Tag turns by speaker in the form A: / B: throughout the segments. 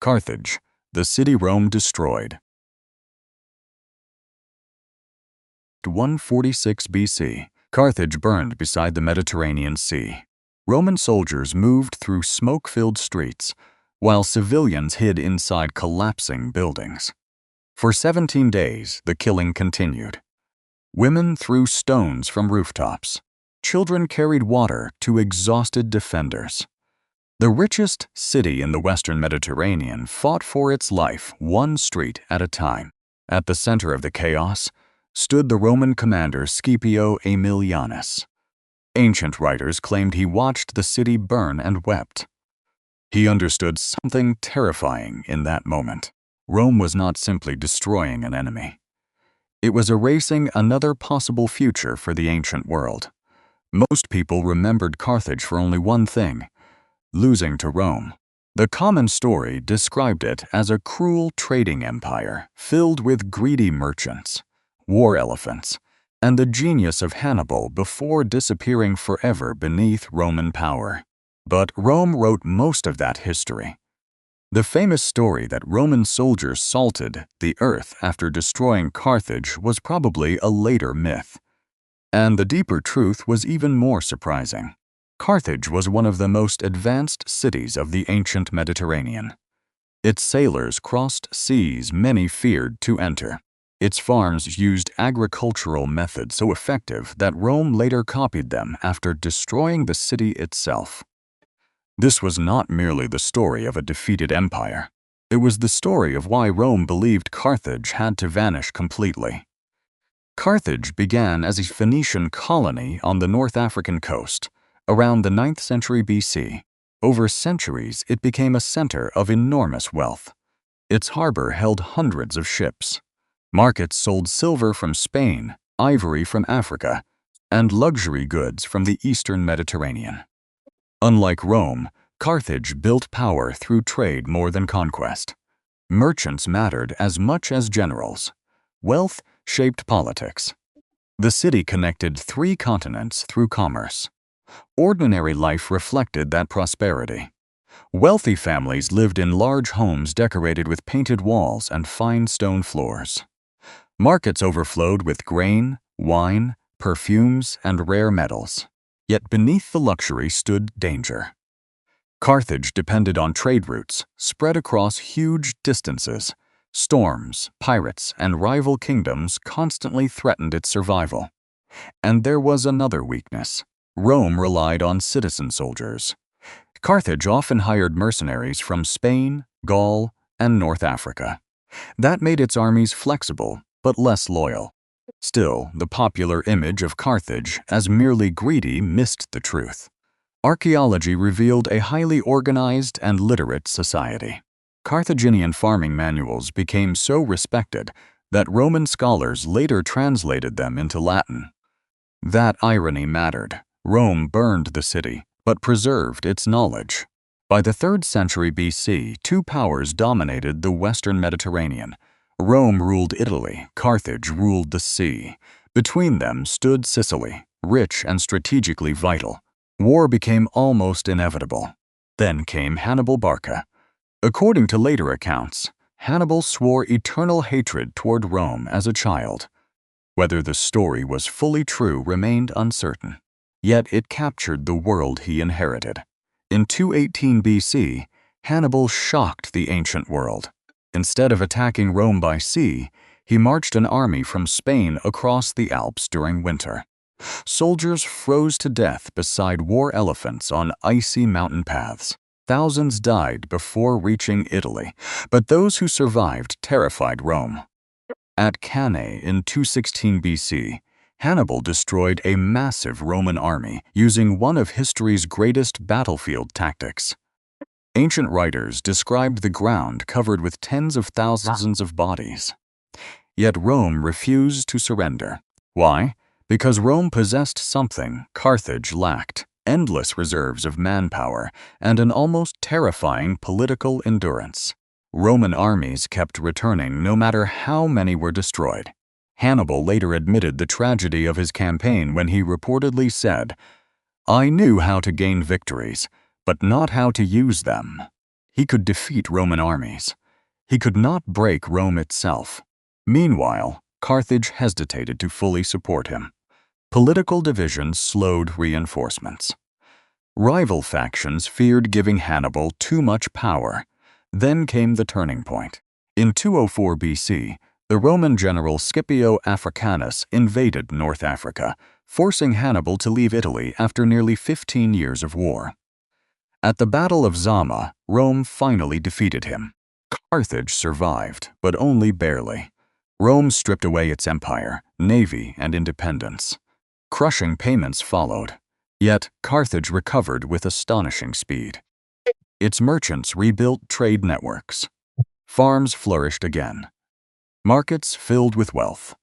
A: Carthage, the city Rome destroyed. 146 BC, Carthage burned beside the Mediterranean Sea. Roman soldiers moved through smoke-filled streets, while civilians hid inside collapsing buildings. For 17 days, the killing continued. Women threw stones from rooftops. Children carried water to exhausted defenders. The richest city in the Western Mediterranean fought for its life one street at a time. At the center of the chaos stood the Roman commander Scipio Aemilianus. Ancient writers claimed he watched the city burn and wept. He understood something terrifying in that moment. Rome was not simply destroying an enemy. It was erasing another possible future for the ancient world. Most people remembered Carthage for only one thing: losing to Rome. The common story described it as a cruel trading empire filled with greedy merchants, war elephants, and the genius of Hannibal before disappearing forever beneath Roman power. But Rome wrote most of that history. The famous story that Roman soldiers salted the earth after destroying Carthage was probably a later myth. And the deeper truth was even more surprising. Carthage was one of the most advanced cities of the ancient Mediterranean. Its sailors crossed seas many feared to enter. Its farms used agricultural methods so effective that Rome later copied them after destroying the city itself. This was not merely the story of a defeated empire. It was the story of why Rome believed Carthage had to vanish completely. Carthage began as a Phoenician colony on the North African coast, around the 9th century BC. Over centuries, it became a center of enormous wealth. Its harbor held hundreds of ships. Markets sold silver from Spain, ivory from Africa, and luxury goods from the eastern Mediterranean. Unlike Rome, Carthage built power through trade more than conquest. Merchants mattered as much as generals. Wealth shaped politics. The city connected 3 continents through commerce. Ordinary life reflected that prosperity. Wealthy families lived in large homes decorated with painted walls and fine stone floors. Markets overflowed with grain, wine, perfumes, and rare metals. Yet beneath the luxury stood danger. Carthage depended on trade routes spread across huge distances. Storms, pirates, and rival kingdoms constantly threatened its survival. And there was another weakness. Rome relied on citizen soldiers. Carthage often hired mercenaries from Spain, Gaul, and North Africa. That made its armies flexible, but less loyal. Still, the popular image of Carthage as merely greedy missed the truth. Archaeology revealed a highly organized and literate society. Carthaginian farming manuals became so respected that Roman scholars later translated them into Latin. That irony mattered. Rome burned the city, but preserved its knowledge. By the 3rd century BC, 2 powers dominated the Western Mediterranean. Rome ruled Italy, Carthage ruled the sea. Between them stood Sicily, rich and strategically vital. War became almost inevitable. Then came Hannibal Barca. According to later accounts, Hannibal swore eternal hatred toward Rome as a child. Whether the story was fully true remained uncertain. Yet it captured the world he inherited. In 218 BC, Hannibal shocked the ancient world. Instead of attacking Rome by sea, he marched an army from Spain across the Alps during winter. Soldiers froze to death beside war elephants on icy mountain paths. Thousands died before reaching Italy, but those who survived terrified Rome. At Cannae in 216 BC, Hannibal destroyed a massive Roman army using one of history's greatest battlefield tactics. Ancient writers described the ground covered with tens of thousands of bodies. Yet Rome refused to surrender. Why? Because Rome possessed something Carthage lacked: endless reserves of manpower and an almost terrifying political endurance. Roman armies kept returning no matter how many were destroyed. Hannibal later admitted the tragedy of his campaign when he reportedly said, "I knew how to gain victories, but not how to use them." He could defeat Roman armies. He could not break Rome itself. Meanwhile, Carthage hesitated to fully support him. Political divisions slowed reinforcements. Rival factions feared giving Hannibal too much power. Then came the turning point. In 204 BC, the Roman general Scipio Africanus invaded North Africa, forcing Hannibal to leave Italy after nearly 15 years of war. At the Battle of Zama, Rome finally defeated him. Carthage survived, but only barely. Rome stripped away its empire, navy, and independence. Crushing payments followed. Yet Carthage recovered with astonishing speed. Its merchants rebuilt trade networks. Farms flourished again. Markets filled with wealth.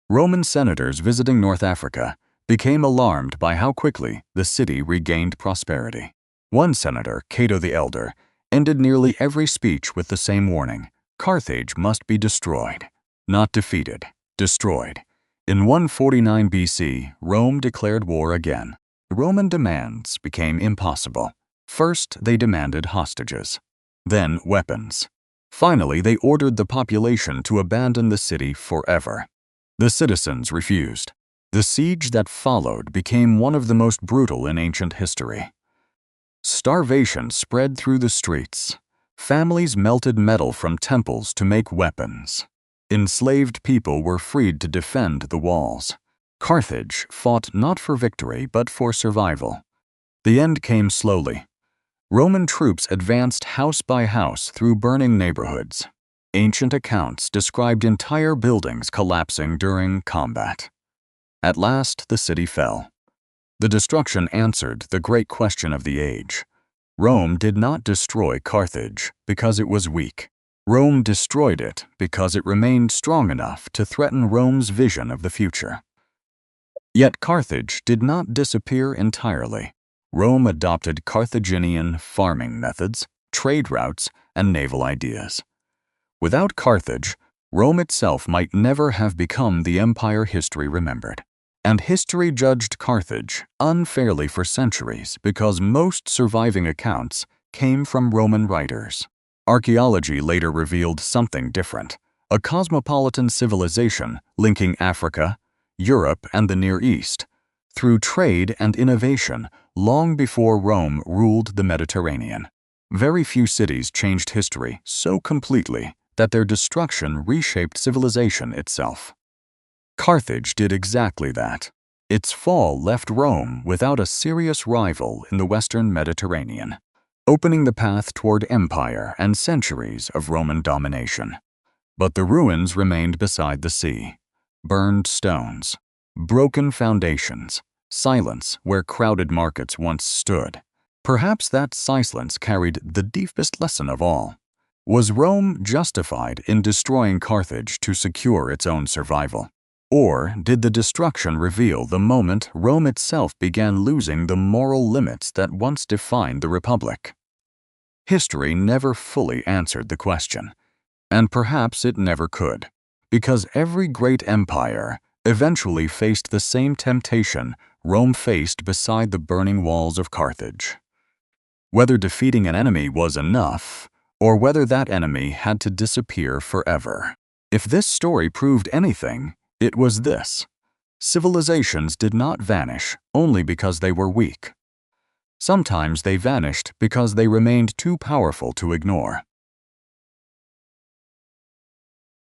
A: Roman senators visiting North Africa became alarmed by how quickly the city regained prosperity. One senator, Cato the Elder, ended nearly every speech with the same warning: Carthage must be destroyed. Not defeated, destroyed. In 149 BC, Rome declared war again. Roman demands became impossible. First, they demanded hostages. Then, weapons. Finally, they ordered the population to abandon the city forever. The citizens refused. The siege that followed became one of the most brutal in ancient history. Starvation spread through the streets. Families melted metal from temples to make weapons. Enslaved people were freed to defend the walls. Carthage fought not for victory but for survival. The end came slowly. Roman troops advanced house by house through burning neighborhoods. Ancient accounts described entire buildings collapsing during combat. At last, the city fell. The destruction answered the great question of the age. Rome did not destroy Carthage because it was weak. Rome destroyed it because it remained strong enough to threaten Rome's vision of the future. Yet Carthage did not disappear entirely. Rome adopted Carthaginian farming methods, trade routes, and naval ideas. Without Carthage, Rome itself might never have become the empire history remembered. And history judged Carthage unfairly for centuries because most surviving accounts came from Roman writers. Archaeology later revealed something different: a cosmopolitan civilization linking Africa, Europe, and the Near East, through trade and innovation long before Rome ruled the Mediterranean. Very few cities changed history so completely that their destruction reshaped civilization itself. Carthage did exactly that. Its fall left Rome without a serious rival in the Western Mediterranean, opening the path toward empire and centuries of Roman domination. But the ruins remained beside the sea: burned stones, broken foundations, silence where crowded markets once stood. Perhaps that silence carried the deepest lesson of all. Was Rome justified in destroying Carthage to secure its own survival? Or did the destruction reveal the moment Rome itself began losing the moral limits that once defined the Republic? History never fully answered the question, and perhaps it never could, because every great empire eventually faced the same temptation Rome faced beside the burning walls of Carthage. Whether defeating an enemy was enough, or whether that enemy had to disappear forever. If this story proved anything, it was this: civilizations did not vanish only because they were weak. Sometimes they vanished because they remained too powerful to ignore.